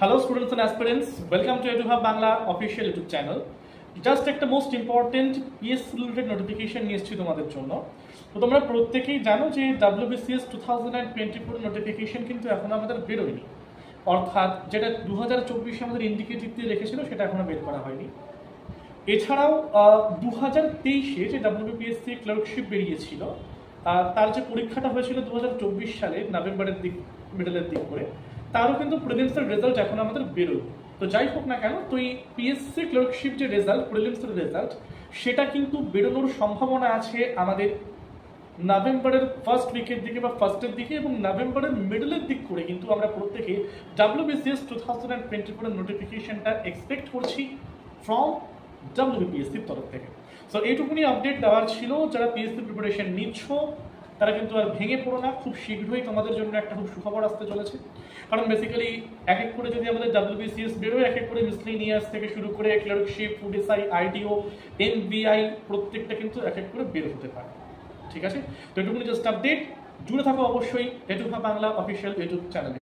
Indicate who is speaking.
Speaker 1: Hello students and aspirants, welcome to EduHub Bangla official YouTube channel. Just একটা most important PS related notification নিয়ে এসেছি তোমাদের জন্য। তো তোমরা প্রত্যেকেই জানো যে WBCS 2024 নোটিফিকেশন কিন্তু এখন আমাদের বেরোয়নি, অর্থাৎ যেটা 2024 আমাদের ইন্ডিকেটিভ দিয়ে রেখেছিল সেটা এখনো বের করা হয়নি। এছাড়াও 2023-এ যে WBPSC ক্লার্কশিপ বেরিয়েছিল তার যে পরীক্ষাটা হয়েছিল 2024 সালে নভেম্বরের মিডলের দিক করে, তারও কিন্তু প্রিলিমসের রেজাল্ট এখন আমাদের বেরোয়। তো যাই হোক না কেন, তো এই পিএসসি ক্লার্কশিপ যে রেজাল্ট, প্রিলিমসের রেজাল্ট, সেটা কিন্তু বেরোনোর সম্ভাবনা আছে আমাদের নভেম্বরের ফার্স্ট উইকের দিকে বা ফার্স্টের দিকে, এবং নভেম্বরের মিডলের দিক করে কিন্তু আমরা প্রত্যেকে WBCS 2024 নোটিফিকেশনটা এক্সপেক্ট করছি ফ্রম WBPSCর তরফ থেকে। সো এইটুকুনি আপডেট দেওয়ার ছিল। যারা পিএসসি প্রিপারেশন নিচ্ছ তারা কিন্তু আর ভেঙে পড়ো না, খুব শীঘ্রই তোমাদের জন্য একটা খুব সুখবর আসতে চলেছে। কারণ বেসিক্যালি এক এক করে যদি আমাদের WBCS বেরোয়, এক এক করে মিসলেনিয়াস থেকে শুরু করে ক্লার্কশিপ, ফুড এসআই, আইডিও, এমবিআই, প্রত্যেকটা কিন্তু এক এক করে বের হতে পারে। ঠিক আছে, তো এটুকুনি জাস্ট আপডেট। জুড়ে থাকো অবশ্যই EduHub Bangla অফিসিয়াল ইউটিউব চ্যানেলে।